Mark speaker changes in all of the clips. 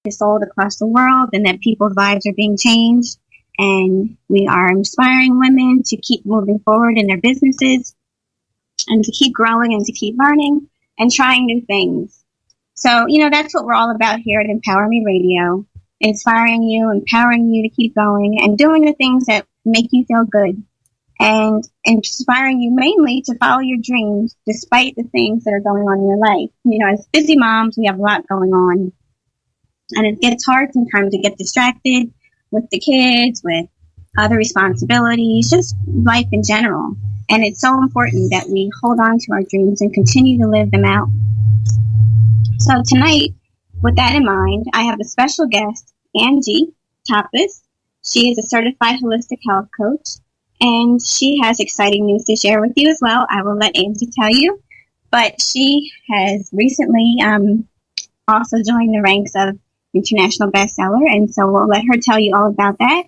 Speaker 1: is sold across the world and that people's lives are being changed. And we are inspiring women to keep moving forward in their businesses and to keep growing and to keep learning and trying new things. So, that's what we're all about here at Empower Me Radio, inspiring you, empowering you to keep going and doing the things that make you feel good and inspiring you mainly to follow your dreams despite the things that are going on in your life. As busy moms, we have a lot going on and it gets hard sometimes to get distracted with the kids, with other responsibilities, just life in general. And it's so important that we hold on to our dreams and continue to live them out. So tonight, with that in mind, I have a special guest, Angie Topbas. She is a certified holistic health coach, and she has exciting news to share with you as well. I will let Angie tell you. But she has recently also joined the ranks of international bestseller, and so we'll let her tell you all about that.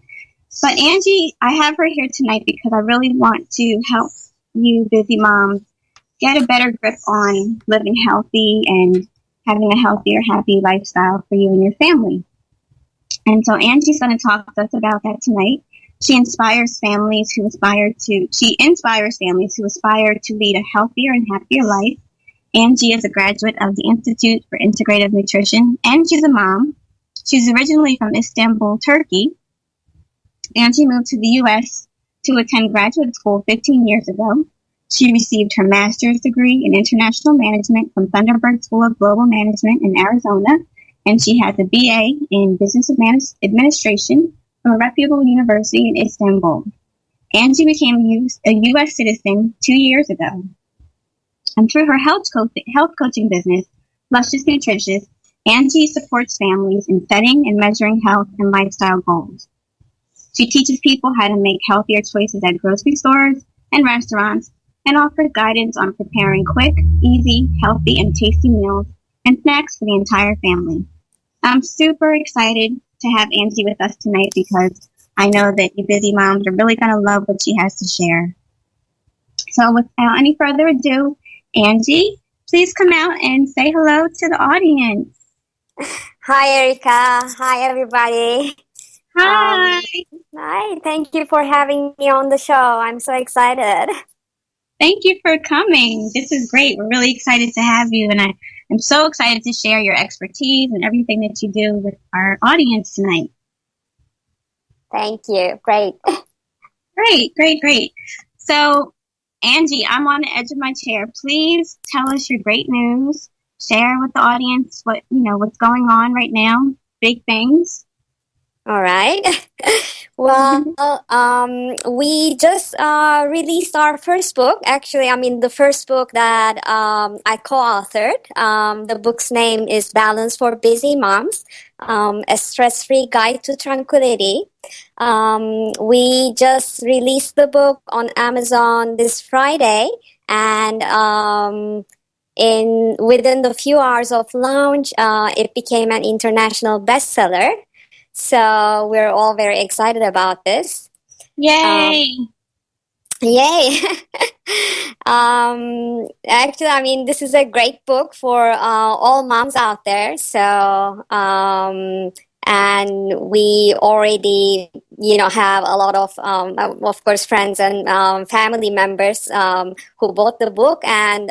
Speaker 1: But Angie, I have her here tonight because I really want to help you busy moms get a better grip on living healthy and having a healthier, happy lifestyle for you and your family. And so Angie's going to talk to us about that tonight. She inspires families who aspire to lead a healthier and happier life. Angie is a graduate of the Institute for Integrative Nutrition, and she's a mom. She's originally from Istanbul, Turkey. Angie moved to the U.S. to attend graduate school 15 years ago. She received her master's degree in international management from Thunderbird School of Global Management in Arizona, and she has a BA in business administration from a reputable university in Istanbul. Angie became a U.S. citizen 2 years ago. And through her health coaching business, Luscious Nutritious, Angie supports families in setting and measuring health and lifestyle goals. She teaches people how to make healthier choices at grocery stores and restaurants and offers guidance on preparing quick, easy, healthy, and tasty meals and snacks for the entire family. I'm super excited to have Angie with us tonight because I know that you busy moms are really going to love what she has to share. So without any further ado, Angie, please come out and say hello to the audience.
Speaker 2: Hi, Erica. Hi, everybody.
Speaker 1: Hi.
Speaker 2: Hi. Thank you for having me on the show. I'm so excited.
Speaker 1: Thank you for coming. This is great. We're really excited to have you, and I'm so excited to share your expertise and everything that you do with our audience tonight.
Speaker 2: Thank you. Great.
Speaker 1: Great. So, Angie, I'm on the edge of my chair. Please tell us your great news. Share with the audience what's going on right now. Big things.
Speaker 2: All right. Well, we just released our first book. Actually, the first book that I co-authored. The book's name is Balance for Busy Moms, a stress-free guide to tranquility. We just released the book on Amazon this Friday, and within the few hours of launch, it became an international bestseller. So we're all very excited about this.
Speaker 1: Yay!
Speaker 2: Yay! Actually, this is a great book for all moms out there. So, and we already, have a lot of course, friends and family members who bought the book, and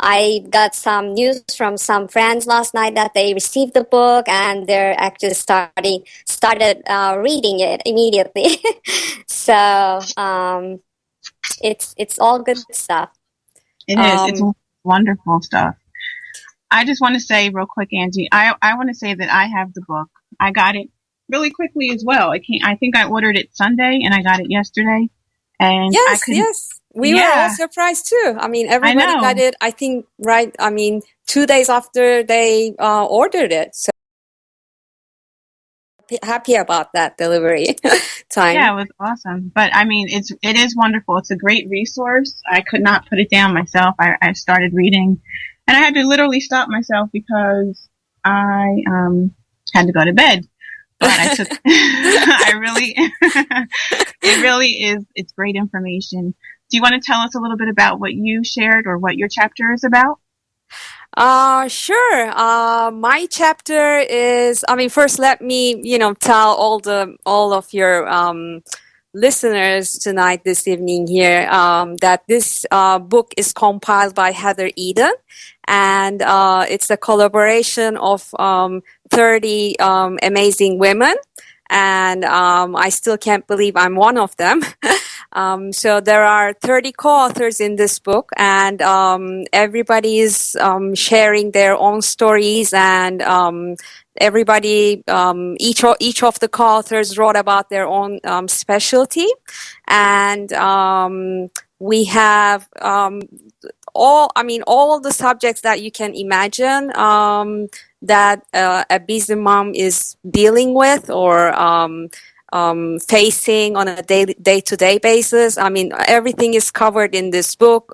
Speaker 2: I got some news from some friends last night that they received the book and they're actually started reading it immediately. So it's all good stuff.
Speaker 3: It is. It's wonderful stuff. I just want to say real quick, Angie, I want to say that I have the book. I got it really quickly as well. I think I ordered it Sunday and I got it yesterday. And
Speaker 4: yes. We were all surprised too. Everybody got it, I think, right? 2 days after they ordered it. So happy about that delivery time.
Speaker 3: Yeah, it was awesome. But it is wonderful. It's a great resource. I could not put it down myself. I started reading. And I had to literally stop myself because I had to go to bed. But I took, it really is, it's great information. Do you want to tell us a little bit about what you shared or what your chapter is about?
Speaker 4: Sure. My chapter is, first let me, tell all of your listeners tonight, this evening here, that this book is compiled by Heather Eden, and it's a collaboration of 30 amazing women, and I still can't believe I'm one of them. So there are 30 co-authors in this book, and everybody is sharing their own stories, and everybody, each of the co-authors wrote about their own specialty, and we have all the subjects that you can imagine that a busy mom is dealing with or facing on a day-to-day basis. Everything is covered in this book.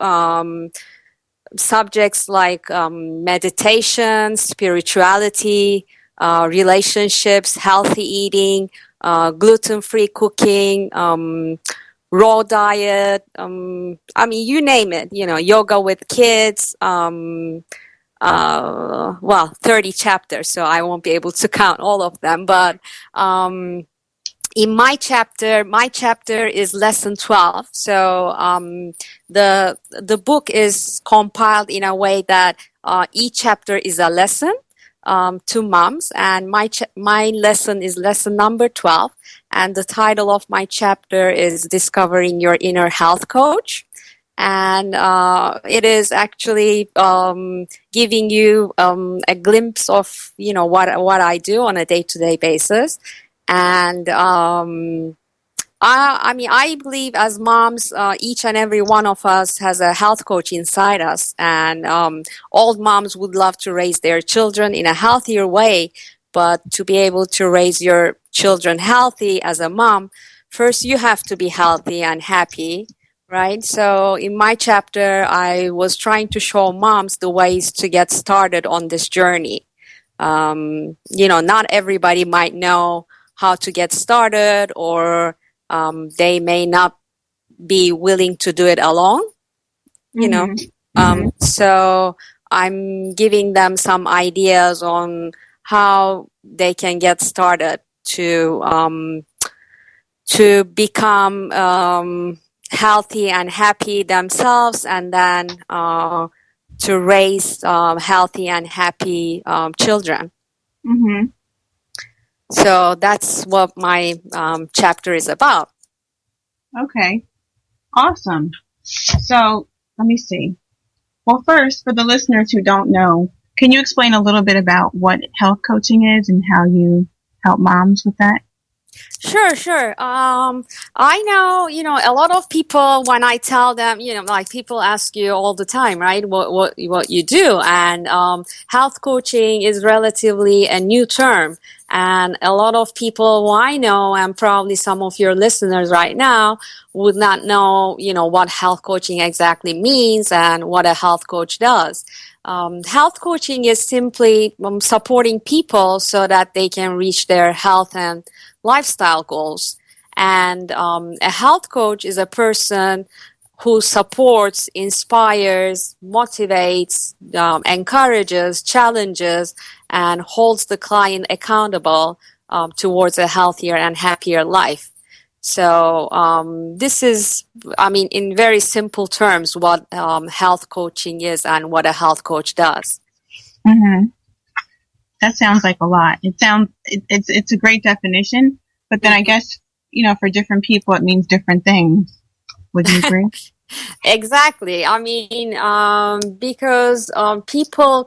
Speaker 4: Subjects like meditation, spirituality, relationships, healthy eating, gluten-free cooking, raw diet, you name it, yoga with kids, 30 chapters, so I won't be able to count all of them, but in my chapter is lesson 12. So the book is compiled in a way that each chapter is a lesson to moms, and my lesson is lesson number 12, and the title of my chapter is Discovering Your Inner Health Coach. And it is actually giving you a glimpse of what I do on a day-to-day basis. And I believe as moms, each and every one of us has a health coach inside us, and all moms would love to raise their children in a healthier way. But to be able to raise your children healthy as a mom, first you have to be healthy and happy, right? So in my chapter, I was trying to show moms the ways to get started on this journey. Not everybody might know how to get started, or they may not be willing to do it alone, So I'm giving them some ideas on how they can get started to become healthy and happy themselves, and then to raise healthy and happy children.
Speaker 3: Mm-hmm.
Speaker 4: So that's what my chapter is about.
Speaker 3: Okay. Awesome. So let me see. Well, first, for the listeners who don't know, can you explain a little bit about what health coaching is and how you help moms with that?
Speaker 4: Sure. I know, a lot of people, when I tell them, like people ask you all the time, right, what you do. And health coaching is relatively a new term. And a lot of people who I know, and probably some of your listeners right now, would not know, what health coaching exactly means and what a health coach does. Health coaching is simply supporting people so that they can reach their health and lifestyle goals. And a health coach is a person who supports, inspires, motivates, encourages, challenges, and holds the client accountable towards a healthier and happier life. So this is, in very simple terms, what health coaching is and what a health coach does.
Speaker 3: Mm-hmm. That sounds like a lot. It's a great definition, but then I guess, for different people, it means different things. Would you agree?
Speaker 4: Exactly. Because people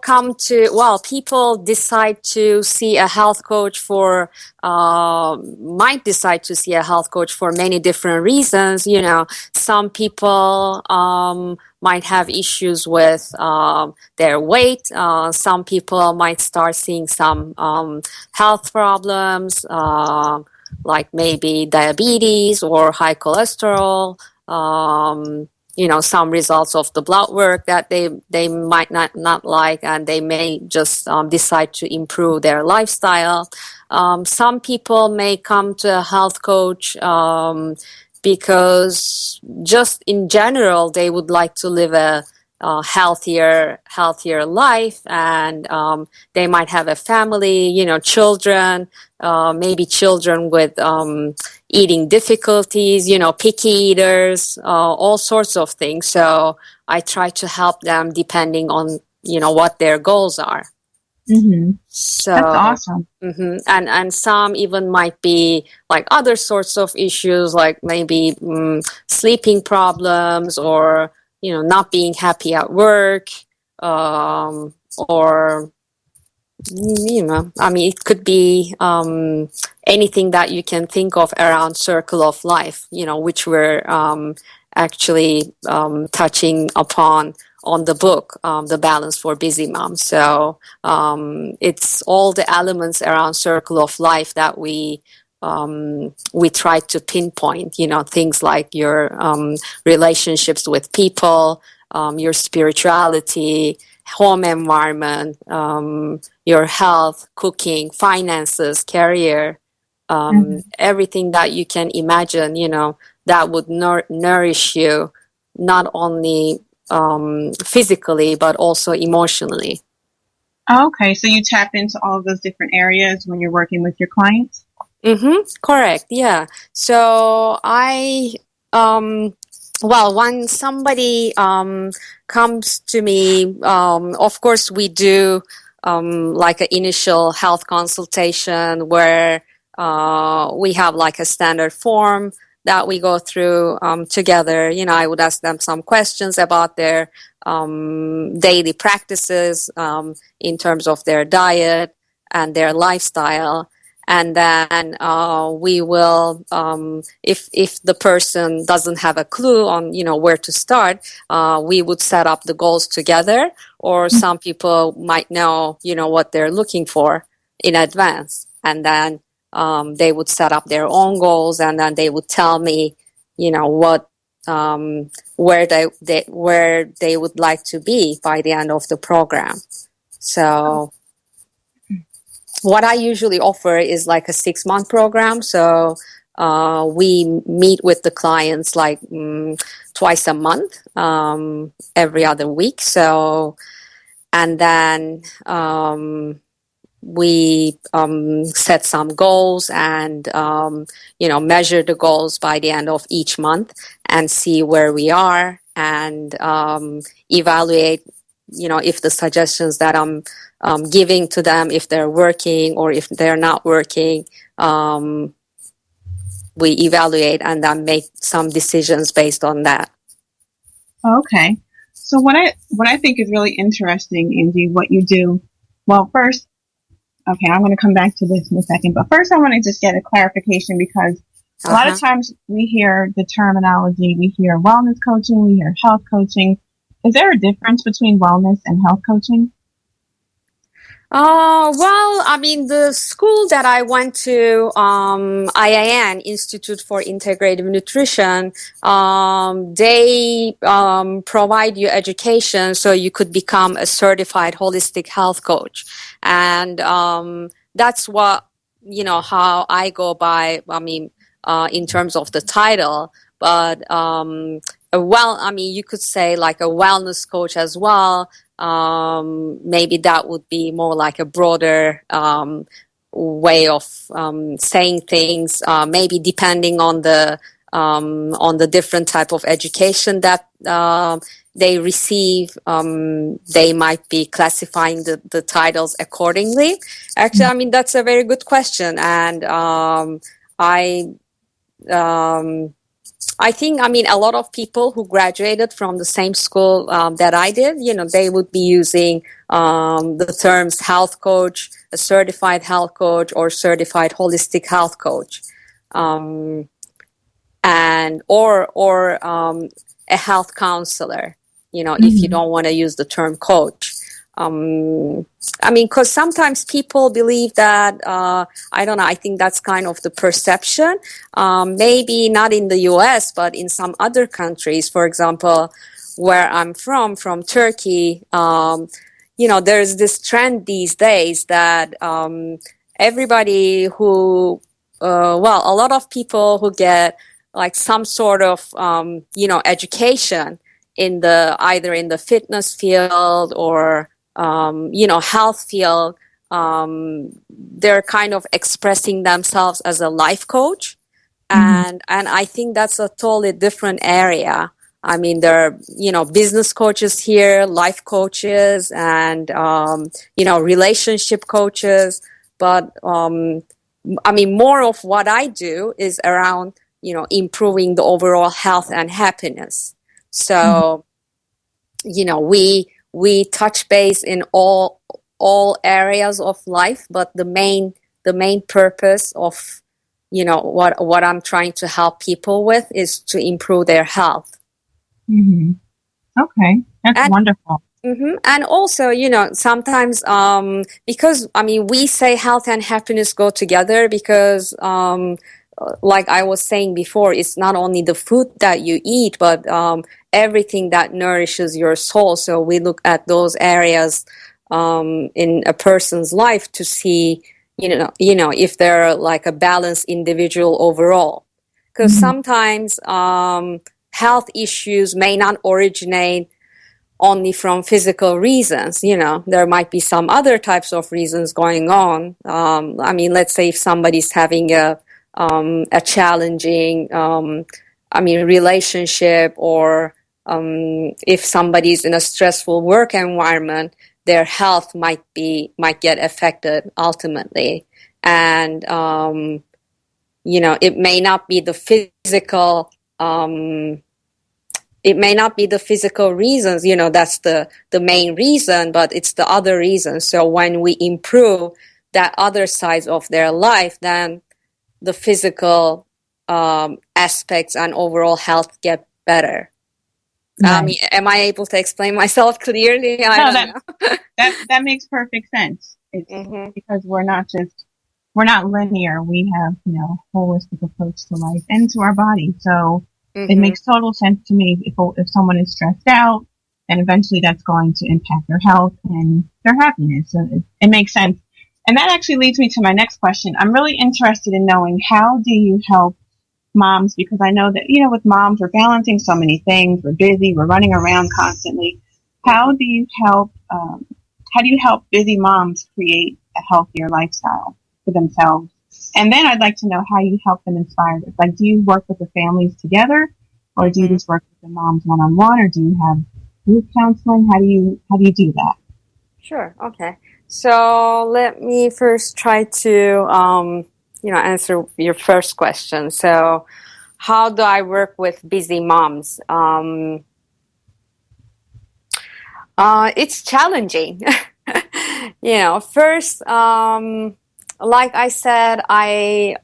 Speaker 4: decide to see a health coach might decide to see a health coach for many different reasons. Some people might have issues with their weight. Some people might start seeing some health problems, like maybe diabetes or high cholesterol. Some results of the blood work that they might not like, and they may just decide to improve their lifestyle. Some people may come to a health coach because just in general they would like to live a healthier life, and they might have a family, children, maybe children with eating difficulties, picky eaters, all sorts of things. So I try to help them depending on what their goals are.
Speaker 3: Mm-hmm.
Speaker 4: So
Speaker 3: that's awesome.
Speaker 4: And some even might be like other sorts of issues, like maybe sleeping problems, or not being happy at work, or I mean, it could be anything that you can think of around circle of life, which we're actually touching upon on the book, The Balance for Busy Moms. So it's all the elements around circle of life that we try to pinpoint, things like your relationships with people, your spirituality, home environment, your health, cooking, finances, career, everything that you can imagine, that would nourish you, not only physically, but also emotionally.
Speaker 3: Okay, so you tap into all of those different areas when you're working with your clients?
Speaker 4: Correct, yeah. So well, when somebody comes to me, of course we do like an initial health consultation where we have like a standard form that we go through together. I would ask them some questions about their daily practices in terms of their diet and their lifestyle. And then we will, if the person doesn't have a clue on, where to start, we would set up the goals together. Or some people might know, what they're looking for in advance. And then they would set up their own goals, and then they would tell me, what where they would like to be by the end of the program. So what I usually offer is like a 6-month program. So we meet with the clients like twice a month, every other week. So, and then we set some goals and, measure the goals by the end of each month and see where we are, and evaluate, if the suggestions that I'm giving to them, if they're working or if they're not working. We evaluate and then make some decisions based on that.
Speaker 3: Okay. So what I think is really interesting, Angie, what you do. Well, first, okay, I'm going to come back to this in a second, but first I want to just get a clarification, because a lot of times we hear the terminology, we hear wellness coaching, we hear health coaching. Is there a difference between wellness and health coaching?
Speaker 4: Well, I mean, the school that I went to, IIN, Institute for Integrative Nutrition, they provide you education so you could become a certified holistic health coach. And that's what, how I go by, I mean, in terms of the title. But you could say like a wellness coach as well. Maybe that would be more like a broader way of saying things. Maybe depending on the different type of education that they receive, they might be classifying the titles accordingly. Actually, I mean, that's a very good question, and I think, a lot of people who graduated from the same school that I did, they would be using the terms health coach, a certified health coach, or certified holistic health coach, and or a health counselor, if you don't want to use the term coach. Because sometimes people believe that, I don't know, I think that's kind of the perception, maybe not in the US, but in some other countries. For example, where I'm from Turkey, there's this trend these days that everybody who, a lot of people who get like some sort of, education in the either in the fitness field or health field, they're kind of expressing themselves as a life coach, and I think that's a totally different area. I mean, there are business coaches here, life coaches, and relationship coaches, but I mean, more of what I do is around improving the overall health and happiness. So we touch base in all areas of life, but the main purpose of what I'm trying to help people with is to improve their health.
Speaker 3: Okay, that's wonderful.
Speaker 4: And also, sometimes because I mean, we say health and happiness go together because like I was saying before, it's not only the food that you eat, but everything that nourishes your soul. So we look at those areas in a person's life to see, if they're like a balanced individual overall. Because sometimes health issues may not originate only from physical reasons. There might be some other types of reasons going on. I mean, let's say if somebody's having a challenging, relationship, or if somebody's in a stressful work environment, their health might get affected ultimately. And, it may not be the physical, reasons, that's the main reason, but it's the other reason. So when we improve that other side of their life, then the physical aspects and overall health get better.
Speaker 3: Right.
Speaker 4: Am I able to explain myself clearly? I don't know.
Speaker 3: that makes perfect sense. It's because we're not linear. We have, holistic approach to life and to our body. So it makes total sense to me. If someone is stressed out, then eventually that's going to impact their health and their happiness. So it makes sense. And that actually leads me to my next question. I'm really interested in knowing, how do you help moms? Because I know that, with moms, we're balancing so many things. We're busy. We're running around constantly. How do you help busy moms create a healthier lifestyle for themselves? And then I'd like to know how you help them inspire this. Like, do you work with the families together, or do you just work with the moms one-on-one, or do you have group counseling? How do you do that?
Speaker 4: Sure. Okay. So let me first try to, answer your first question. So how do I work with busy moms? It's challenging. First, like I said, I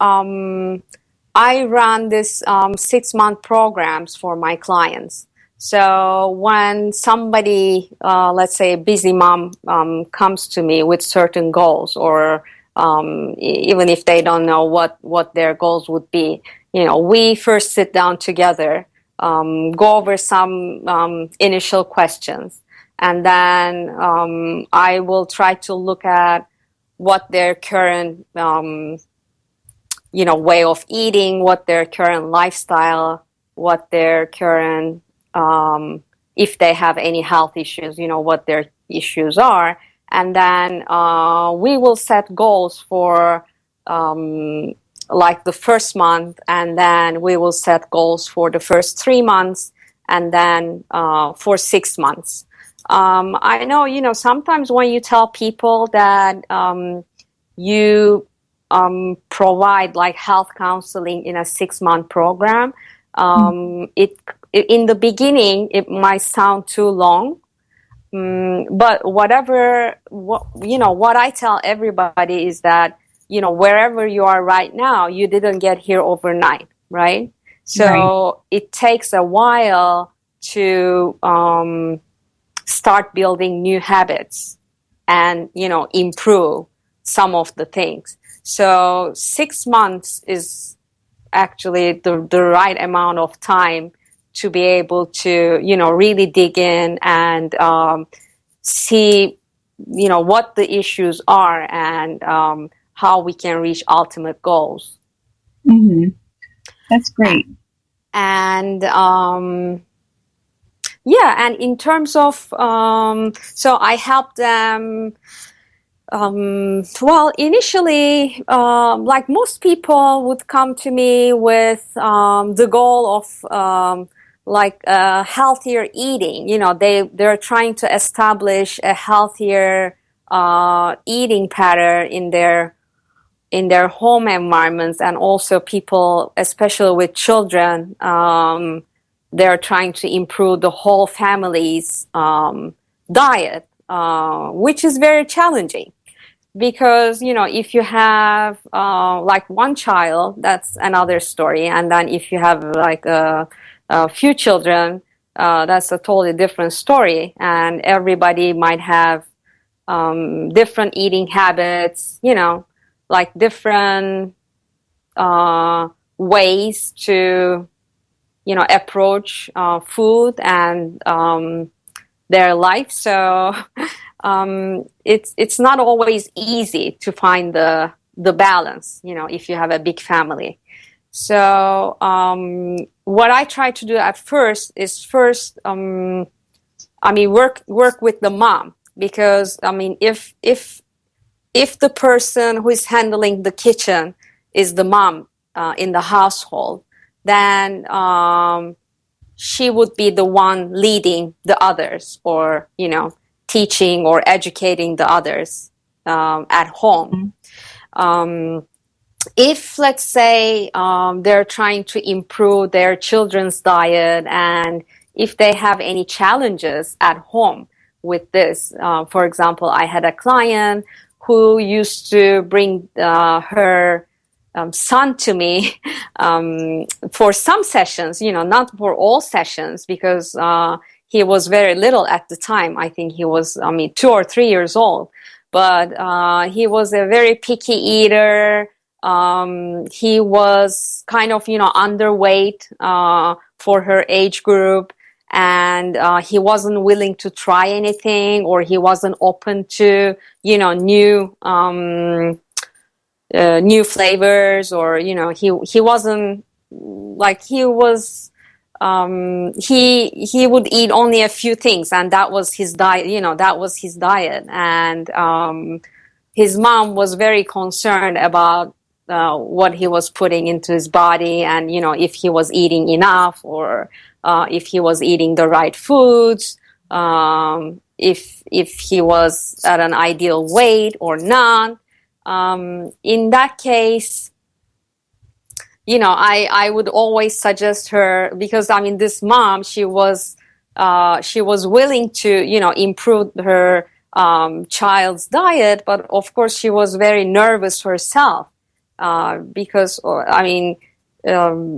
Speaker 4: run this 6-month programs for my clients. So when somebody, let's say a busy mom, comes to me with certain goals, or even if they don't know what their goals would be, we first sit down together, go over some initial questions, and then I will try to look at what their current way of eating, what their current lifestyle, what their current if they have any health issues, what their issues are. And then we will set goals for like the first month, and then we will set goals for the first 3 months, and then for 6 months. I know, sometimes when you tell people that you provide like health counseling in a 6-month program, in the beginning, it might sound too long, but what I tell everybody is that, wherever you are right now, you didn't get here overnight, right? So it takes a while to start building new habits and, improve some of the things. So 6 months is actually the right amount of time to be able to, really dig in and see, what the issues are and how we can reach ultimate goals.
Speaker 3: That's great.
Speaker 4: And yeah, and in terms of, so I help them. Well, initially, like most people would come to me with the goal of like healthier eating. You know, they're trying to establish a healthier eating pattern in their home environments, and also people, especially with children, they're trying to improve the whole family's diet, which is very challenging. Because, you know, if you have like one child, that's another story. And then if you have like a few children, that's a totally different story. And everybody might have different eating habits, you know, like different ways to, you know, approach food and their life. So it's not always easy to find the balance, you know, if you have a big family. So what I try to do at first is I mean, work with the mom, because I mean, if the person who is handling the kitchen is the mom in the household, then she would be the one leading the others, or, you know, teaching or educating the others at home. If, let's say, they're trying to improve their children's diet, and if they have any challenges at home with this, for example, I had a client who used to bring her son to me for some sessions, you know, not for all sessions, because he was very little at the time. I think he was, 2 or 3 years old. But he was a very picky eater. He was kind of, you know, underweight for her age group. And he wasn't willing to try anything, or he wasn't open to, you know, new flavors, or, you know, he wasn't like, he was he would eat only a few things, and that was his diet, you know, that was his diet. And his mom was very concerned about what he was putting into his body, and, you know, if he was eating enough, or if he was eating the right foods, if he was at an ideal weight or not. In that case, you know, I would always suggest her, because I mean, this mom, she was willing to, you know, improve her child's diet, but of course she was very nervous herself, because I mean,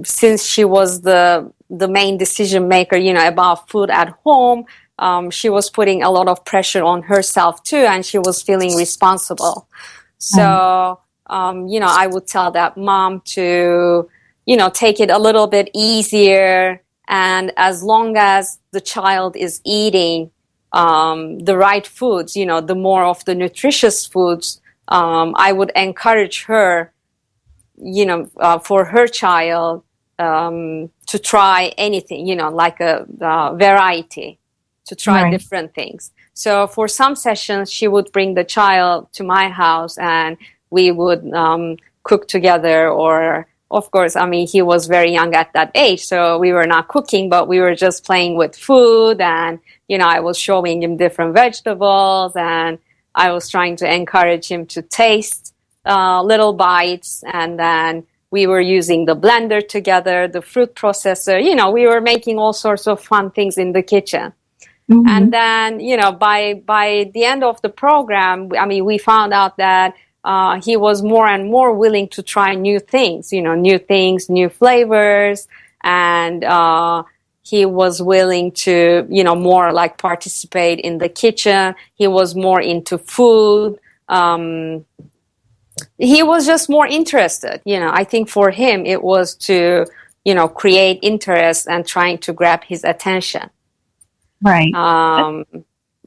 Speaker 4: since she was the main decision maker, you know, about food at home, she was putting a lot of pressure on herself too, and she was feeling responsible. So, you know, I would tell that mom to, you know, take it a little bit easier. And as long as the child is eating the right foods, you know, the more of the nutritious foods, I would encourage her, you know, for her child to try anything, you know, like a variety, to try different things. So for some sessions, she would bring the child to my house, and we would cook together. Or, of course, I mean, he was very young at that age, so we were not cooking, but we were just playing with food. And, you know, I was showing him different vegetables, and I was trying to encourage him to taste little bites. And then we were using the blender together, the fruit processor. You know, we were making all sorts of fun things in the kitchen. Mm-hmm. And then, you know, by the end of the program, I mean, we found out that he was more and more willing to try new things, you know, new flavors. And he was willing to, you know, more like participate in the kitchen. He was more into food. He was just more interested. You know, I think for him, it was to, you know, create interest and trying to grab his attention.
Speaker 5: Right.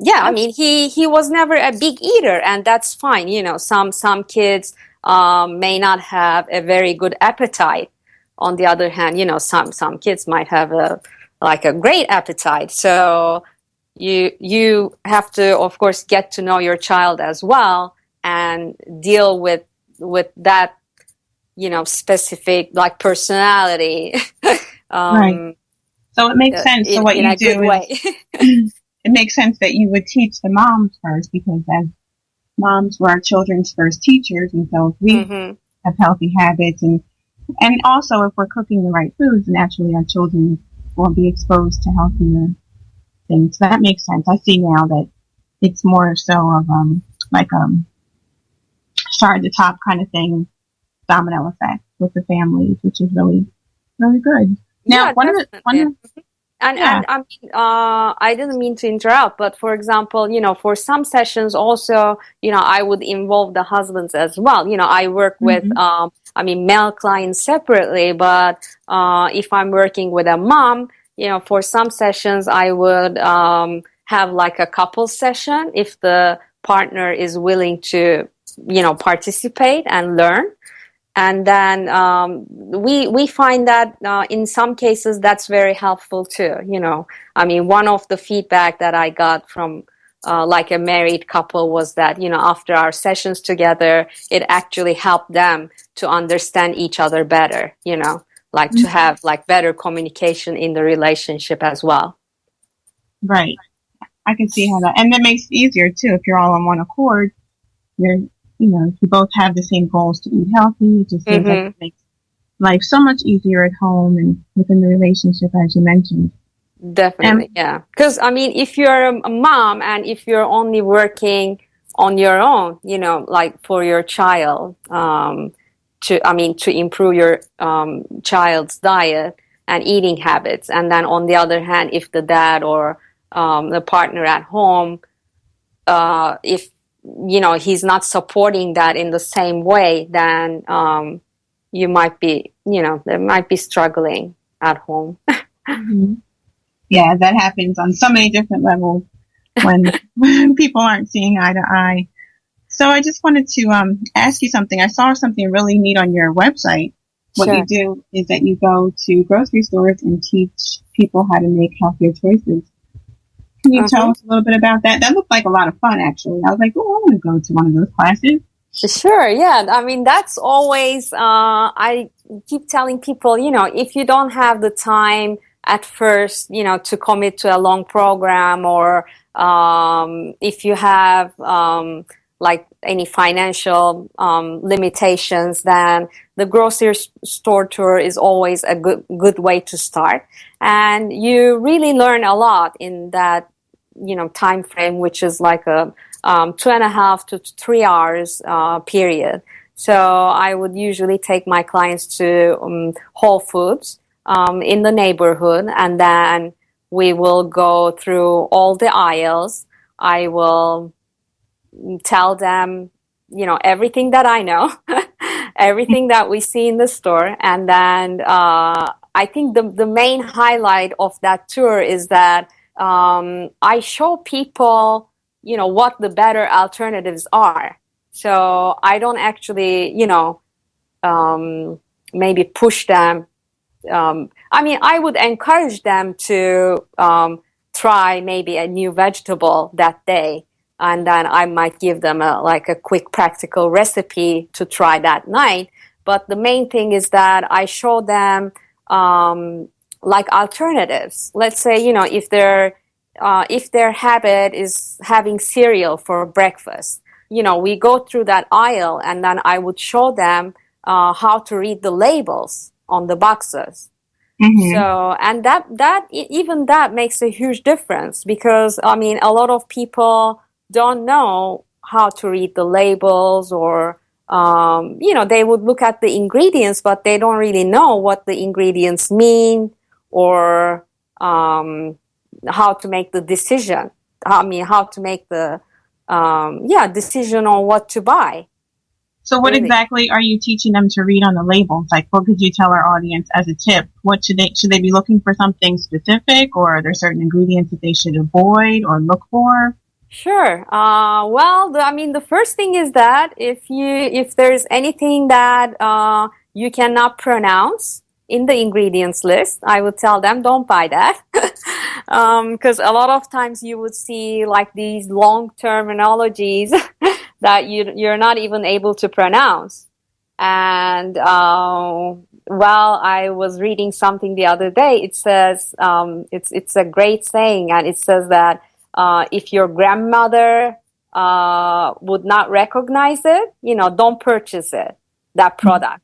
Speaker 4: Yeah, I mean, he was never a big eater, and that's fine. You know, some kids may not have a very good appetite. On the other hand, you know, some kids might have a like a great appetite. So you have to, of course, get to know your child as well and deal with that, specific like personality.
Speaker 3: Right. So it makes sense. So what
Speaker 4: in
Speaker 3: you
Speaker 4: a good
Speaker 3: do
Speaker 4: way.
Speaker 3: is, it makes sense that you would teach the moms first, because as moms, we're our children's first teachers, and so if we
Speaker 4: Mm-hmm.
Speaker 3: have healthy habits, and also if we're cooking the right foods, naturally our children will be exposed to healthier things. So that makes sense. I see now that it's more so of like start at the top kind of thing, domino effect with the families, which is really, really good. Now,
Speaker 4: Yeah,
Speaker 3: one of
Speaker 4: definitely. And
Speaker 3: yeah.
Speaker 4: I mean, I didn't mean to interrupt, but for example, for some sessions also, I would involve the husbands as well. I work with, male clients separately, but if I'm working with a mom, for some sessions I would have like a couple session if the partner is willing to, participate and learn. And then we find that in some cases that's very helpful too. One of the feedback that I got from like a married couple was that after our sessions together, it actually helped them to understand each other better. Like to have like better communication in the relationship as well.
Speaker 3: Right. I can see how that, and that makes it easier too if you're all on one accord. If you both have the same goals to eat healthy, it just seems like it makes life so much easier at home and within the relationship, as you mentioned.
Speaker 4: Definitely, yeah. Because if you're a mom and if you're only working on your own, like for your child, to improve your child's diet and eating habits, and then on the other hand, if the dad or the partner at home, if he's not supporting that in the same way, then you might be, they might be struggling at home.
Speaker 3: Yeah, that happens on so many different levels when people aren't seeing eye to eye. So I just wanted to ask you something. I saw something really neat on your website. What
Speaker 4: Sure.
Speaker 3: you do is that you go to grocery stores and teach people how to make healthier choices. Can you tell us a little bit about that? That looked like a lot of fun, actually. I was like, oh, I want to go to one of those classes.
Speaker 4: Sure, yeah. That's always, I keep telling people, if you don't have the time at first, to commit to a long program, or if you have like any financial limitations, then the grocery store tour is always a good way to start. And you really learn a lot in that, time frame, which is like a 2.5 to 3 hours period. So I would usually take my clients to Whole Foods in the neighborhood, and then we will go through all the aisles. I will tell them, everything that I know, everything that we see in the store. And then I think the main highlight of that tour is that I show people, what the better alternatives are. So I don't actually, maybe push them. I would encourage them to try maybe a new vegetable that day. And then I might give them a quick practical recipe to try that night. But the main thing is that I show them like alternatives. Let's say, if their habit is having cereal for breakfast, we go through that aisle, and then I would show them how to read the labels on the boxes. So, and that makes a huge difference, because a lot of people don't know how to read the labels, or they would look at the ingredients, but they don't really know what the ingredients mean, or how to make the decision. How to make the decision on what to buy.
Speaker 3: So what exactly are you teaching them to read on the labels? Like, what could you tell our audience as a tip? What should they be looking for, something specific, or are there certain ingredients that they should avoid or look for?
Speaker 4: Sure. The first thing is that if there's anything that you cannot pronounce, in the ingredients list, I would tell them don't buy that. Because a lot of times you would see like these long terminologies that you're not even able to pronounce. And while I was reading something the other day, it says it's a great saying, and it says that if your grandmother would not recognize it, don't purchase it, that product.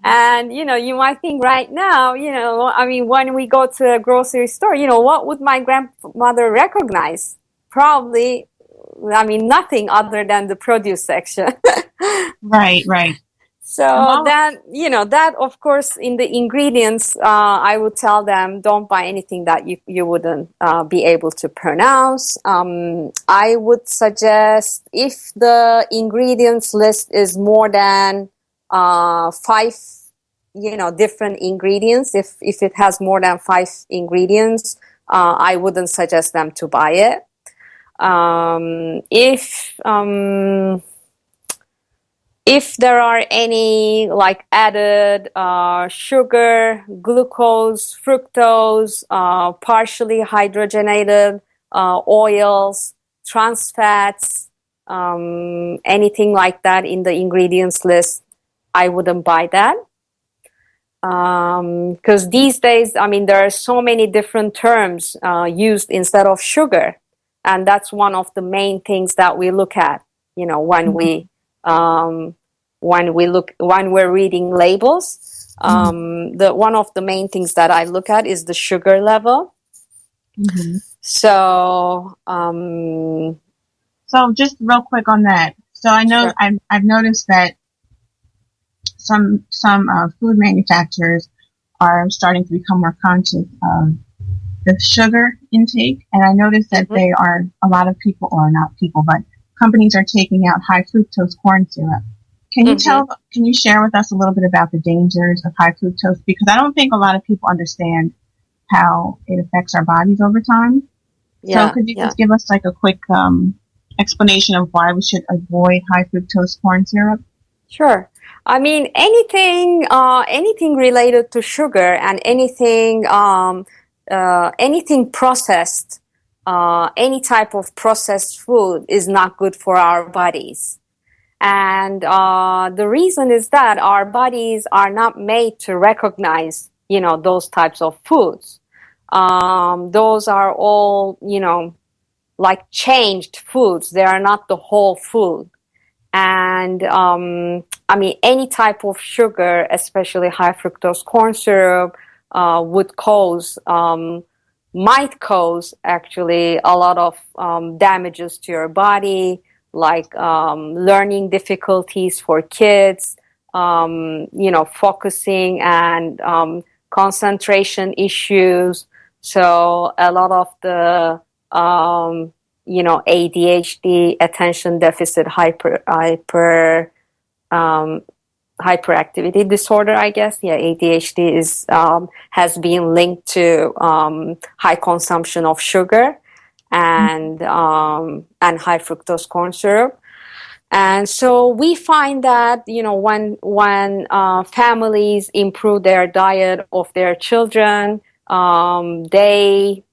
Speaker 4: And you might think right now, I mean, when we go to a grocery store, what would my grandmother recognize? Probably, I mean, nothing other than the produce section.
Speaker 3: Right.
Speaker 4: So that, that of course in the ingredients, I would tell them don't buy anything that you wouldn't be able to pronounce. I would suggest if the ingredients list is more than 5, different ingredients, if it has more than 5 ingredients, I wouldn't suggest them to buy it. If there are any like added sugar, glucose, fructose, partially hydrogenated oils, trans fats, anything like that in the ingredients list, I wouldn't buy that. Because these days, I mean, there are so many different terms used instead of sugar. And that's one of the main things that we look at, when we're reading labels. One of the main things that I look at is the sugar level.
Speaker 3: Mm-hmm.
Speaker 4: So
Speaker 3: just real quick on that. So I know
Speaker 4: Sure.
Speaker 3: I've noticed that some food manufacturers are starting to become more conscious of the sugar intake, and I noticed that they are, a lot of people, or not people, but companies are taking out high fructose corn syrup. Can you share with us a little bit about the dangers of high fructose? Because I don't think a lot of people understand how it affects our bodies over time. So could you just give us like a quick explanation of why we should avoid high fructose corn syrup?
Speaker 4: Sure. I mean, anything related to sugar and anything processed, any type of processed food is not good for our bodies. And the reason is that our bodies are not made to recognize, those types of foods. Those are all, like changed foods. They are not the whole food. And I mean, any type of sugar, especially high fructose corn syrup, might cause actually a lot of damages to your body, like learning difficulties for kids, focusing and concentration issues. So a lot of the ADHD, attention deficit hyperactivity disorder, I guess. Yeah, ADHD has been linked to high consumption of sugar and high fructose corn syrup. And so we find that, when families improve their diet of their children, they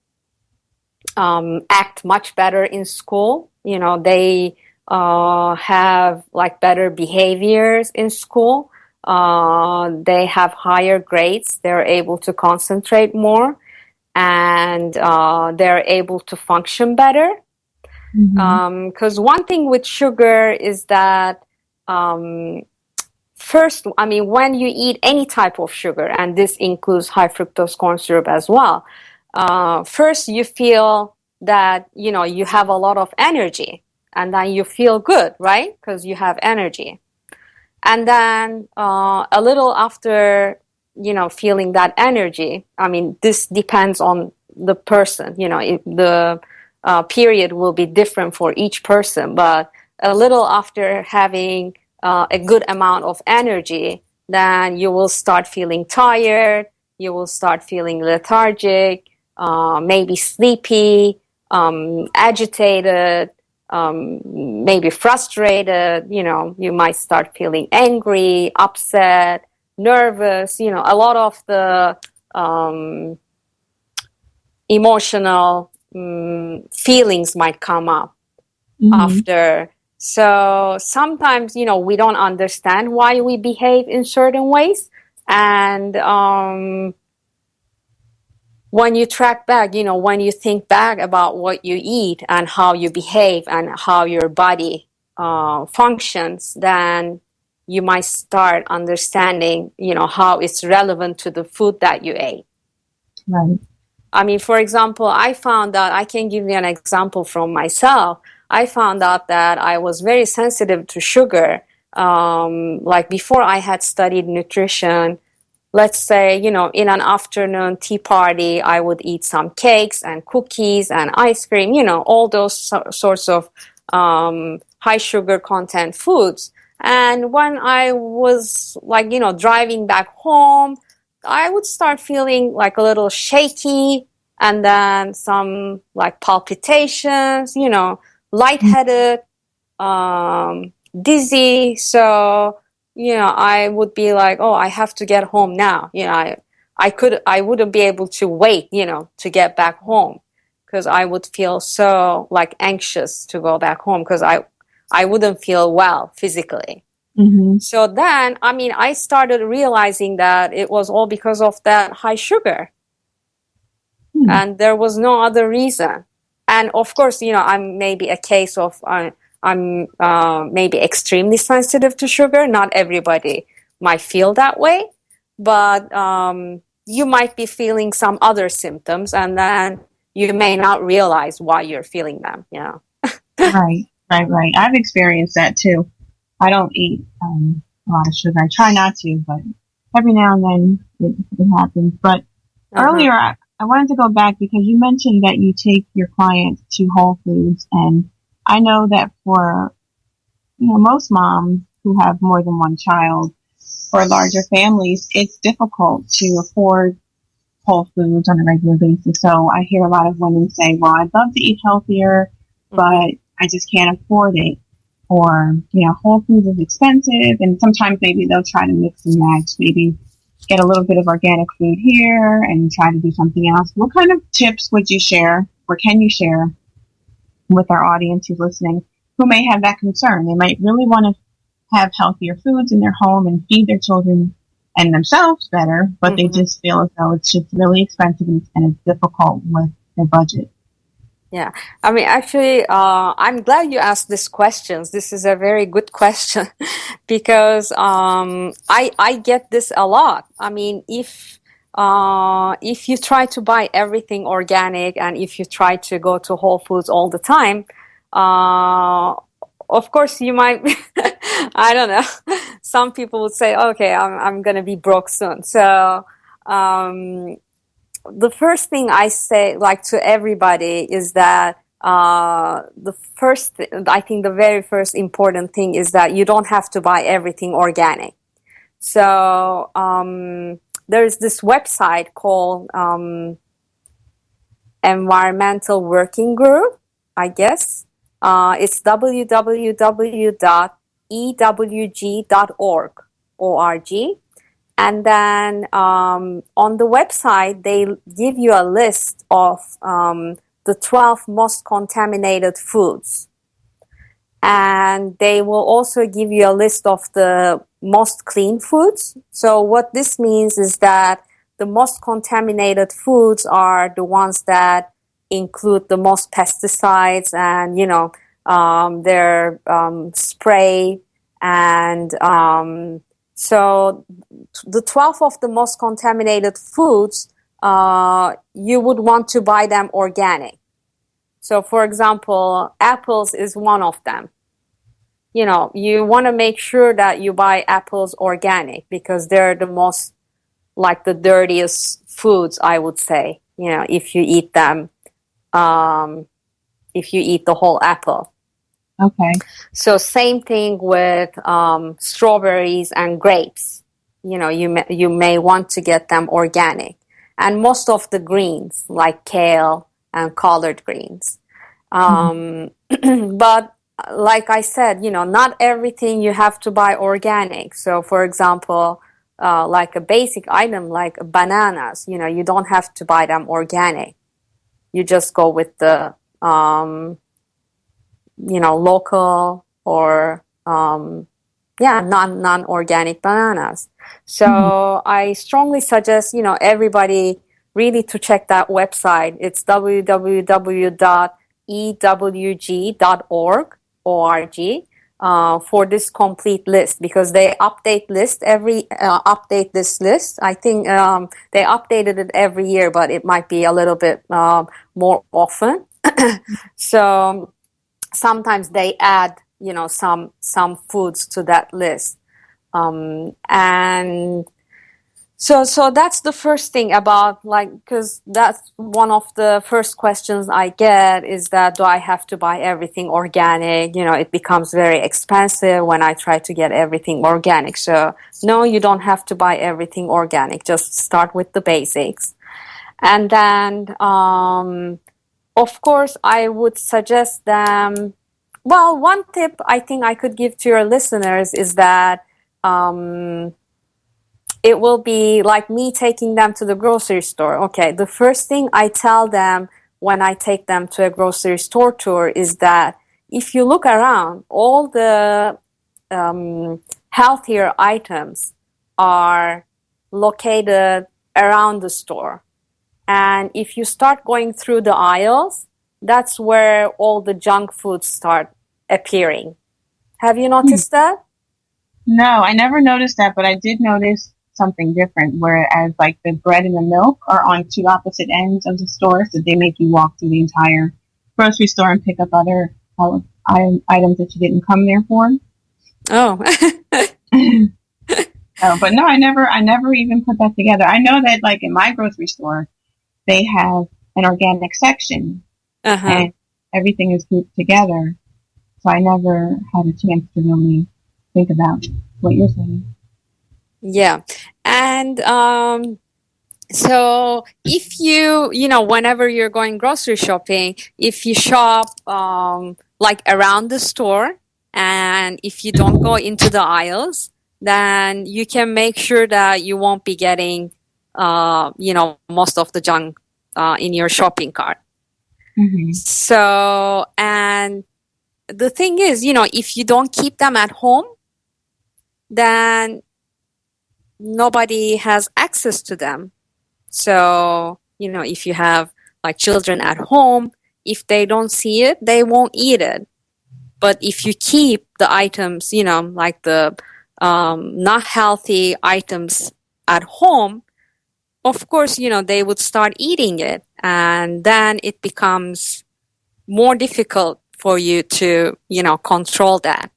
Speaker 4: act much better in school. They have like better behaviors in school. They have higher grades. They're able to concentrate more, and they're able to function better. Because one thing with sugar is that first, I mean, when you eat any type of sugar, and this includes high fructose corn syrup as well, first you feel that, you have a lot of energy, and then you feel good, right? Because you have energy. And then a little after, feeling that energy, I mean, this depends on the person, the period will be different for each person, but a little after having a good amount of energy, then you will start feeling tired, you will start feeling lethargic, maybe sleepy, agitated, maybe frustrated, you might start feeling angry, upset, nervous, a lot of the emotional feelings might come up after. So sometimes, we don't understand why we behave in certain ways. And when you track back, when you think back about what you eat and how you behave and how your body functions, then you might start understanding, how it's relevant to the food that you ate.
Speaker 3: Right.
Speaker 4: I mean, for example, I found out, I can give you an example from myself. I found out that I was very sensitive to sugar. Like before I had studied nutrition, let's say, in an afternoon tea party, I would eat some cakes and cookies and ice cream, all those sorts of high sugar content foods. And when I was driving back home, I would start feeling like a little shaky and then some like palpitations, lightheaded, dizzy. So, I would be like, oh, I have to get home now. I wouldn't be able to wait, to get back home because I would feel so like anxious to go back home because I wouldn't feel well physically. So then, I started realizing that it was all because of that high sugar. And there was no other reason. And of course, I'm maybe a case of, I'm maybe extremely sensitive to sugar. Not everybody might feel that way, but you might be feeling some other symptoms and then you may not realize why you're feeling them,
Speaker 3: Right. I've experienced that too. I don't eat a lot of sugar. I try not to, but every now and then it happens. But earlier, I wanted to go back because you mentioned that you take your clients to Whole Foods, and I know that for most moms who have more than one child or larger families, it's difficult to afford Whole Foods on a regular basis. So I hear a lot of women say, "Well, I'd love to eat healthier, but I just can't afford it." Or, Whole Foods is expensive, and sometimes maybe they'll try to mix and match, maybe get a little bit of organic food here and try to do something else. What kind of tips would you share, or can you share with our audience who's listening who may have that concern? They might really want to have healthier foods in their home and feed their children and themselves better, but they just feel as though it's just really expensive and it's difficult with their budget.
Speaker 4: Yeah, actually, I'm glad you asked these questions. This is a very good question because I get this a lot. If you try to buy everything organic and if you try to go to Whole Foods all the time, of course you might, I don't know. Some people would say, okay, I'm going to be broke soon. So, the first thing I say, to everybody, is that I think the very first important thing is that you don't have to buy everything organic. So there's this website called Environmental Working Group, I guess. It's www.ewg.org. And then on the website, they give you a list of the 12 most contaminated foods. And they will also give you a list of the most clean foods. So what this means is that the most contaminated foods are the ones that include the most pesticides and, their spray and so the 12 of the most contaminated foods, you would want to buy them organic. So, for example, apples is one of them. You want to make sure that you buy apples organic because they're the most, the dirtiest foods, I would say, if you eat them, if you eat the whole apple.
Speaker 3: Okay.
Speaker 4: So same thing with strawberries and grapes. You may want to get them organic. And most of the greens, like kale and collard greens. But like I said, not everything you have to buy organic. So for example, like a basic item like bananas, you don't have to buy them organic. You just go with the, local or, non-organic bananas. So I strongly suggest, everybody really to check that website. It's www.ewg.org, for this complete list, because they update this list. I think they updated it every year, but it might be a little bit more often. So sometimes they add, some foods to that list. And so that's the first thing about, because that's one of the first questions I get is that, do I have to buy everything organic? It becomes very expensive when I try to get everything organic. So no, you don't have to buy everything organic. Just start with the basics. And then, of course, I would suggest them. Well, one tip I think I could give to your listeners is that, it will be like me taking them to the grocery store. Okay, the first thing I tell them when I take them to a grocery store tour is that if you look around, all the healthier items are located around the store. And if you start going through the aisles, that's where all the junk foods start appearing. Have you noticed that?
Speaker 3: No, I never noticed that, but I did notice something different, whereas like the bread and the milk are on two opposite ends of the store, so they make you walk through the entire grocery store and pick up other items that you didn't come there for.
Speaker 4: Oh.
Speaker 3: But no, I never even put that together. I know that like in my grocery store, they have an organic section, and everything is grouped together. So I never had a chance to really think about what you're saying.
Speaker 4: Yeah. And so if you, whenever you're going grocery shopping, if you shop like around the store, and if you don't go into the aisles, then you can make sure that you won't be getting, most of the junk in your shopping cart.
Speaker 3: Mm-hmm.
Speaker 4: So, and the thing is, if you don't keep them at home, then nobody has access to them. So, if you have like children at home, if they don't see it, they won't eat it. But if you keep the items, like the not healthy items at home, of course, they would start eating it. And then it becomes more difficult for you to, control that.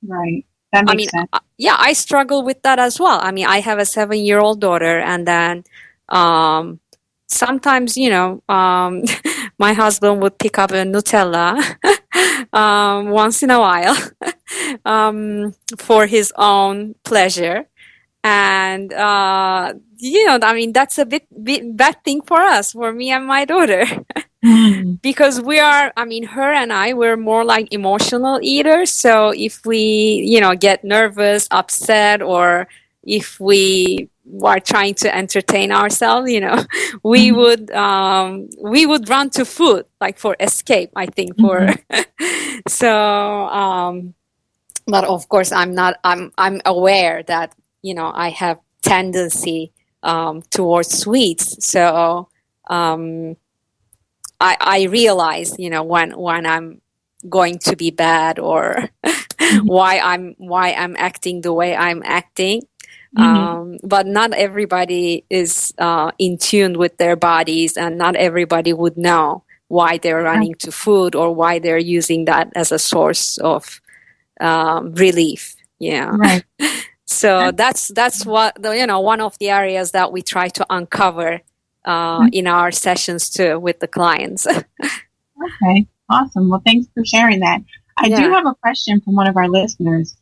Speaker 3: Right. That makes sense.
Speaker 4: Yeah, I struggle with that as well. I mean, I have a 7-year-old daughter, and then sometimes, my husband would pick up a Nutella once in a while for his own pleasure. And, that's a bit bad thing for us, for me and my daughter. Because we are, her and we're more like emotional eaters. So if we, get nervous, upset, or if we are trying to entertain ourselves, we would run to food, like for escape, I think, so, but of course I'm aware that, I have tendency, towards sweets. So, I realize, when I'm going to be bad, or why I'm acting the way I'm acting. But not everybody is in tune with their bodies, and not everybody would know why they're running to food, or why they're using that as a source of relief. Yeah. Right. So that's what one of the areas that we try to uncover in our sessions too with the clients.
Speaker 3: Okay, awesome. Well, thanks for sharing that. I do have a question from one of our listeners.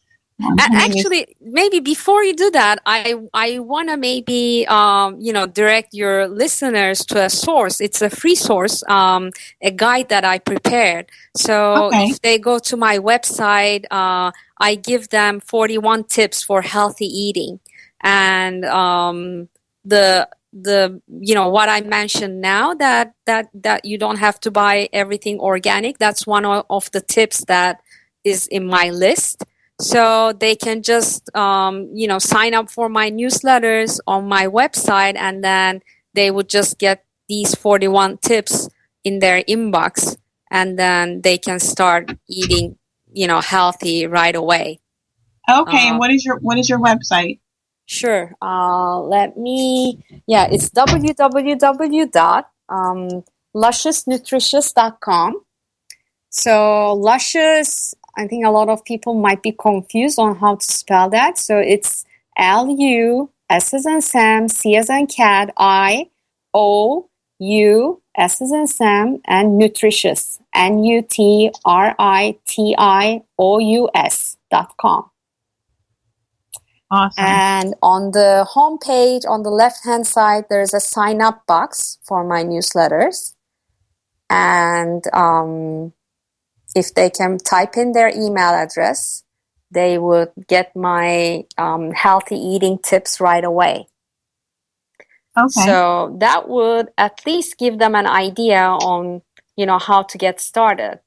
Speaker 4: Actually, maybe before you do that, I want to maybe direct your listeners to a source. It's a free source, a guide that I prepared. So if they go to my website, I give them 41 tips for healthy eating. And the what I mentioned now, that you don't have to buy everything organic, that's one of the tips that is in my list. So they can just sign up for my newsletters on my website, and then they would just get these 41 tips in their inbox, and then they can start eating healthy right away.
Speaker 3: Okay, and what is your website?
Speaker 4: Sure. It's www.lusciousnutritious.com. So Luscious, I think a lot of people might be confused on how to spell that. So it's L-U, S as in Sam, C as in cat, I-O-U, S as in Sam, and nutritious, Nutritious.com.
Speaker 3: Awesome.
Speaker 4: And on the homepage, on the left-hand side, there's a sign-up box for my newsletters. And if they can type in their email address, they would get my healthy eating tips right away.
Speaker 3: Okay.
Speaker 4: So that would at least give them an idea on, how to get started.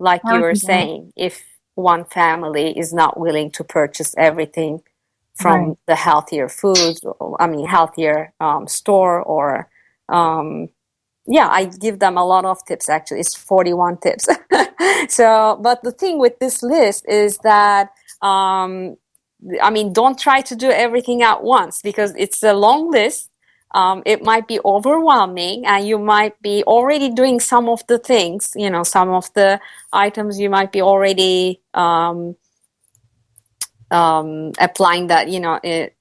Speaker 4: Like you were saying, if one family is not willing to purchase everything from the healthier foods, healthier store, or I give them a lot of tips. Actually, it's 41 tips. So, but the thing with this list is that don't try to do everything at once, because it's a long list. It might be overwhelming, and you might be already doing some of the things, some of the items you might be already applying that,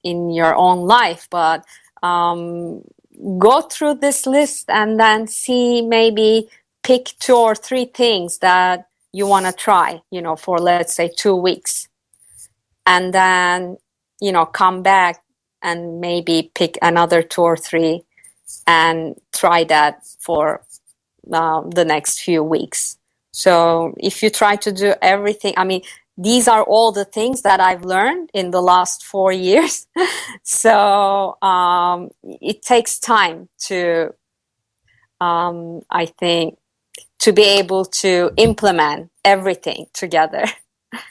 Speaker 4: in your own life. But go through this list and then see, maybe pick 2 or 3 things that you want to try, for, let's say, 2 weeks. And then, come back and maybe pick another 2 or 3 and try that for the next few weeks. So if you try to do everything, these are all the things that I've learned in the last 4 years. So it takes time to, I think, to be able to implement everything together.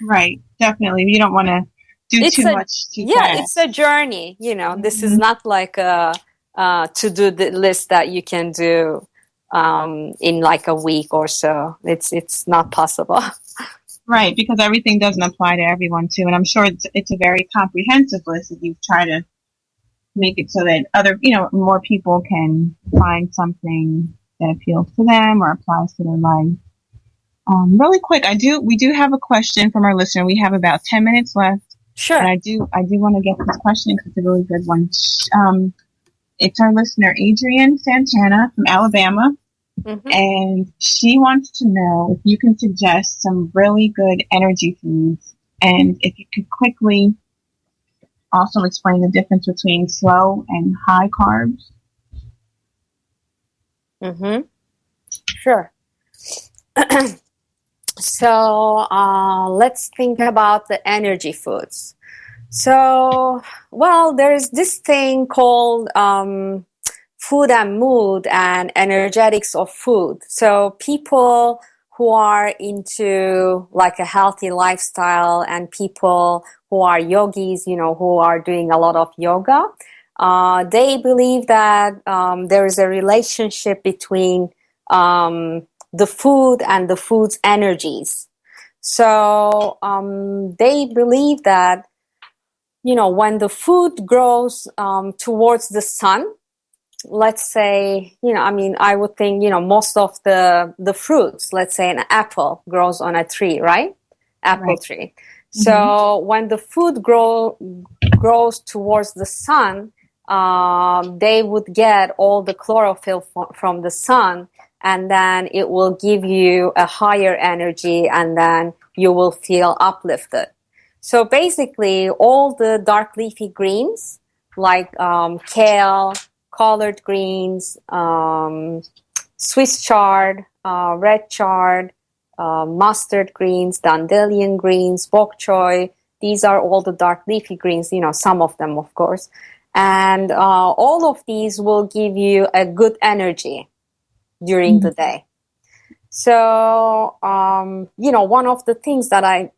Speaker 3: Right, definitely. You don't want to do too much too fast.
Speaker 4: It's a journey. This is not like a to-do list that you can do in like a week or so. It's not possible.
Speaker 3: Right, because everything doesn't apply to everyone too, and I'm sure it's a very comprehensive list that you've tried to make it so that more people can find something that appeals to them or applies to their life. Really quick, we do have a question from our listener. We have about 10 minutes left.
Speaker 4: Sure.
Speaker 3: And I do want to get this question because it's a really good one. It's our listener, Adrienne Santana from Alabama. Mm-hmm. And she wants to know if you can suggest some really good energy foods, and if you could quickly also explain the difference between slow and high carbs.
Speaker 4: Mm-hmm. Sure. So let's think about the energy foods. So, there's this thing called food and mood and energetics of food. So people who are into like a healthy lifestyle, and people who are yogis, who are doing a lot of yoga, they believe that there is a relationship between the food and the food's energies. So they believe that, when the food grows towards the sun, let's say, I would think, most of the fruits, let's say an apple grows on a tree, right? Apple tree. Mm-hmm. So when the food grows towards the sun, they would get all the chlorophyll from the sun, and then it will give you a higher energy, and then you will feel uplifted. So basically, all the dark leafy greens, like kale, collard greens, Swiss chard, red chard, mustard greens, dandelion greens, bok choy, These are all the dark leafy greens, some of them, of course. And all of these will give you a good energy during the day. So, one of the things that I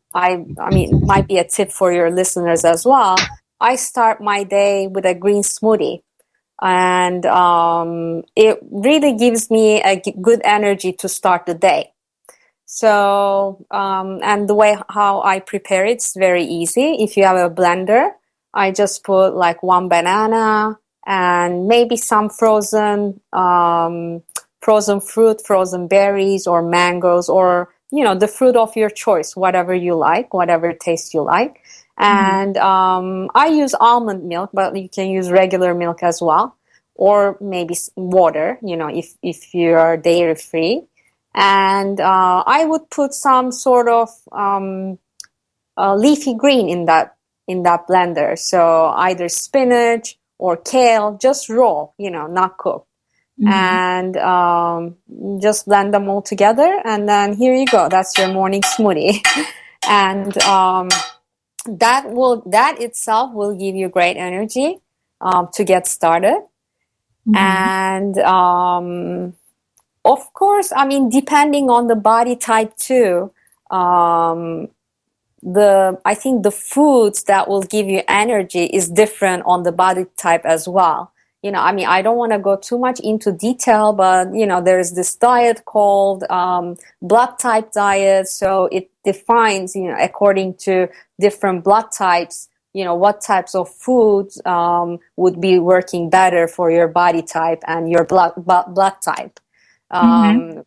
Speaker 4: mean, might be a tip for your listeners as well. I start my day with a green smoothie, and it really gives me a good energy to start the day. So, and the way how I prepare it's very easy. If you have a blender, I just put like 1 banana and maybe some frozen fruit, frozen berries or mangoes, or, the fruit of your choice, whatever you like, whatever taste you like. And I use almond milk, but you can use regular milk as well, or maybe water, if you are dairy free. And I would put some sort of leafy green in that blender. So either spinach or kale, just raw, not cooked. And just blend them all together, and then here you go. That's your morning smoothie. And that itself will give you great energy to get started. And of course, I mean, depending on the body type too, I think the foods that will give you energy is different on the body type as well. I mean, I don't want to go too much into detail, but, there's this diet called blood type diet. So it defines, according to different blood types, what types of foods would be working better for your body type and your blood type.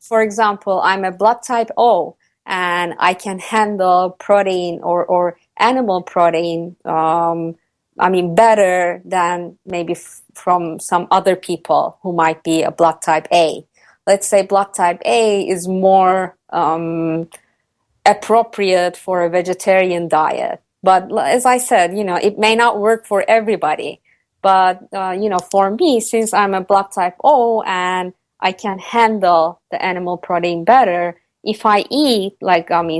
Speaker 4: For example, I'm a blood type O, and I can handle protein or animal protein, better than maybe from some other people who might be a blood type A. Let's say blood type A is more appropriate for a vegetarian diet. But as I said, it may not work for everybody. But, for me, since I'm a blood type O and I can handle the animal protein better, if I eat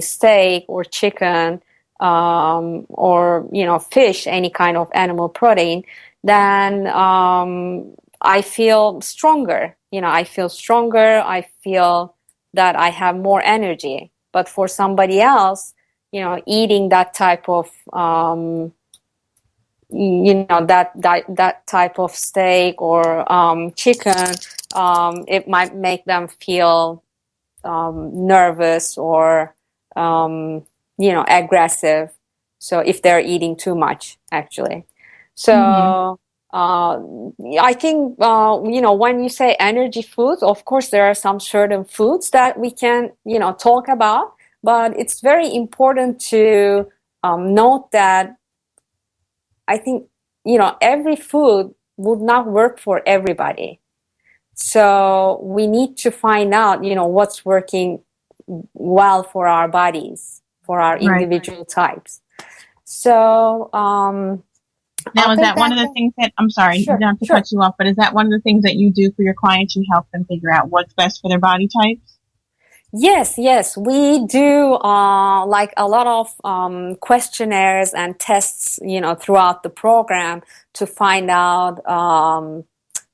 Speaker 4: steak or chicken, or fish, any kind of animal protein, then I feel stronger. I feel that I have more energy. But for somebody else, eating that type of that type of steak or chicken, it might make them feel nervous or aggressive. So if they're eating too much, actually. So I think, when you say energy foods, of course, there are some certain foods that we can, talk about, but it's very important to note that I think, every food would not work for everybody. So we need to find out, what's working well for our bodies, for our individual types. So,
Speaker 3: now, is that one of the things that, I'm sorry, not to cut you off, but is that one of the things that you do for your clients? You help them figure out what's best for their body types?
Speaker 4: Yes, we do like a lot of questionnaires and tests, throughout the program to find out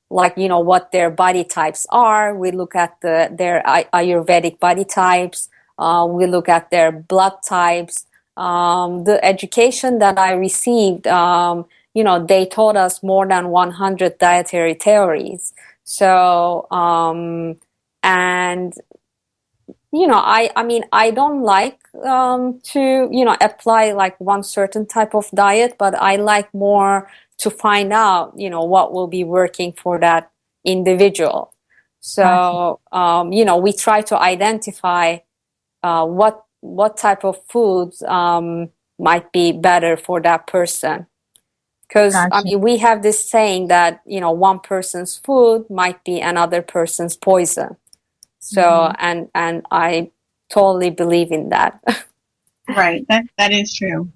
Speaker 4: what their body types are. We look at their Ayurvedic body types. We look at their blood types. The education that I received, they taught us more than 100 dietary theories. So, and I don't like to apply like one certain type of diet, but I like more to find out what will be working for that individual. So we try to identify what type of foods might be better for that person. Because we have this saying that one person's food might be another person's poison. So and I totally believe in that.
Speaker 3: Right, that is true.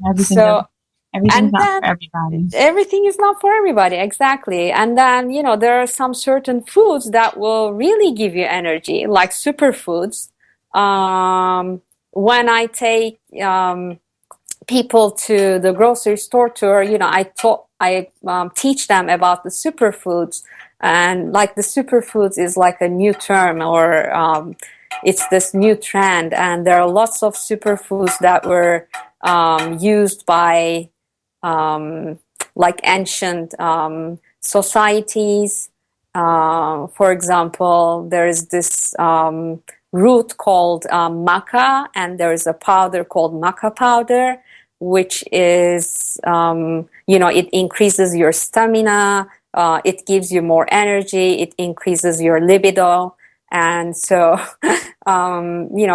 Speaker 3: Everything's not for everybody.
Speaker 4: Everything is not for everybody, exactly. And then there are some certain foods that will really give you energy, like superfoods. When I take people to the grocery store tour, I teach them about the superfoods, and like the superfoods is like a new term, or it's this new trend, and there are lots of superfoods that were used by like ancient societies. For example, there is this root called maca, and there is a powder called maca powder, which is, it increases your stamina, it gives you more energy, it increases your libido. And so,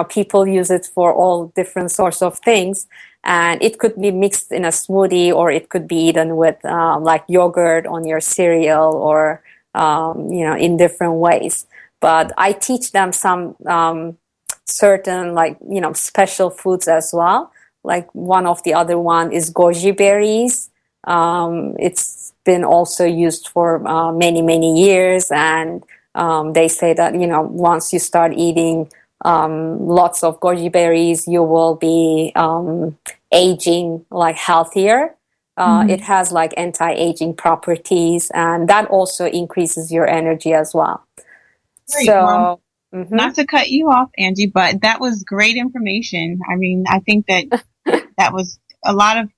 Speaker 4: people use it for all different sorts of things. And it could be mixed in a smoothie, or it could be eaten with like yogurt on your cereal, or, in different ways. But I teach them some certain, like, special foods as well. Like one of the other one is goji berries. It's been also used for many, many years. And they say that, once you start eating lots of goji berries, you will be aging like healthier. It has like anti-aging properties, and that also increases your energy as well.
Speaker 3: Great. So, not to cut you off, Angie, but that was great information. I mean, I think that that was a lot of,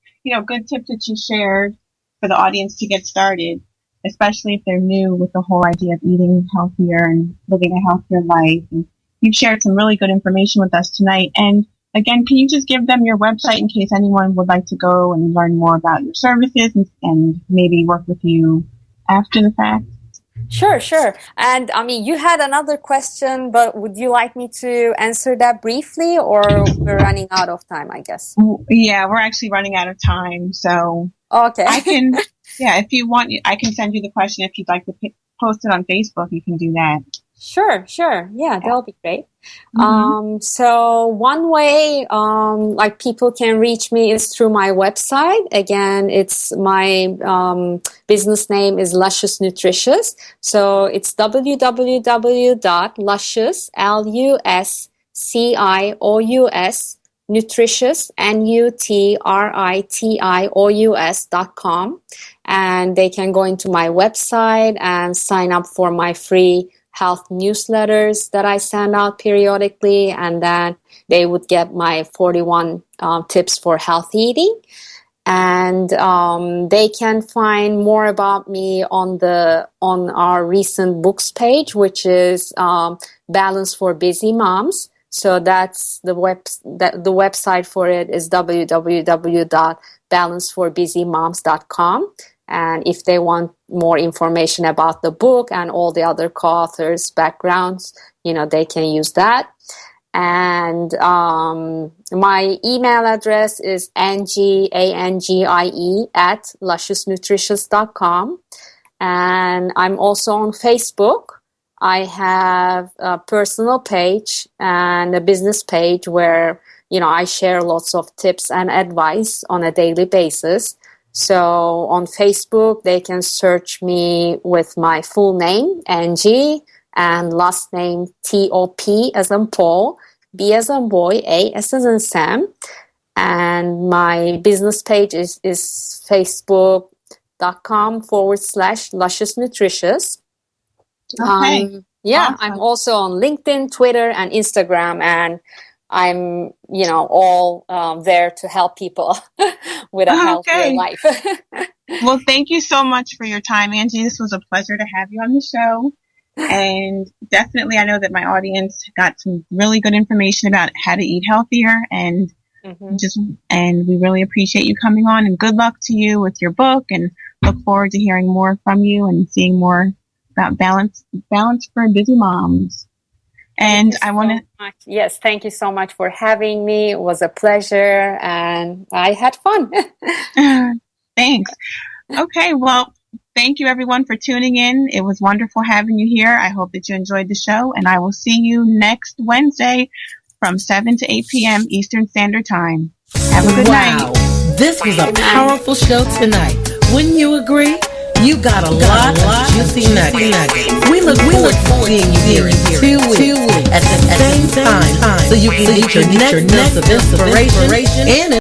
Speaker 3: good tips that you shared for the audience to get started, especially if they're new with the whole idea of eating healthier and living a healthier life. And you've shared some really good information with us tonight. And again, can you just give them your website in case anyone would like to go and learn more about your services and maybe work with you after the fact?
Speaker 4: Sure. And I mean, you had another question, but would you like me to answer that briefly, or we're running out of time, I guess?
Speaker 3: Yeah, we're actually running out of time. So
Speaker 4: okay.
Speaker 3: I can, if you want, I can send you the question. If you'd like to post it on Facebook, you can do that.
Speaker 4: Sure. Yeah, that'll be great. So one way, like people can reach me is through my website. Again, it's my, business name is Luscious Nutritious. So it's www.luscious, LUSCIOUS, nutritious, NUTRITIOUS.com. And they can go into my website and sign up for my free health newsletters that I send out periodically, and then they would get my 41 tips for healthy eating. And they can find more about me on our recent books page, which is Balance for Busy Moms. So that's the website for it is www.balanceforbusymoms.com. And if they want more information about the book and all the other co-authors' backgrounds, they can use that. And my email address is Angie, ANGIE, at lusciousnutritious.com. And I'm also on Facebook. I have a personal page and a business page where, I share lots of tips and advice on a daily basis. So on Facebook, they can search me with my full name, Angie, and last name T-O-P as in Paul, B as in boy, A as in Sam. And my business page is facebook.com/Luscious Nutritious.
Speaker 3: Okay.
Speaker 4: Awesome. I'm also on LinkedIn, Twitter, and Instagram, and I'm, all there to help people with a healthier life.
Speaker 3: Well, thank you so much for your time, Angie. This was a pleasure to have you on the show. And definitely, I know that my audience got some really good information about how to eat healthier, and and we really appreciate you coming on, and good luck to you with your book, and look forward to hearing more from you and seeing more about balance for busy moms. And I want to...
Speaker 4: Yes, thank you so much for having me. It was a pleasure, and I had fun.
Speaker 3: Thanks. Okay, well, thank you everyone for tuning in. It was wonderful having you here. I hope that you enjoyed the show, and I will see you next Wednesday from 7 to 8 p.m. Eastern Standard Time. Have a good night.
Speaker 5: This was a powerful show tonight. Wouldn't you agree? You got a lot of juicy nuggets. We look forward to seeing you here in 2 weeks at the same time so you can get your next dose of inspiration and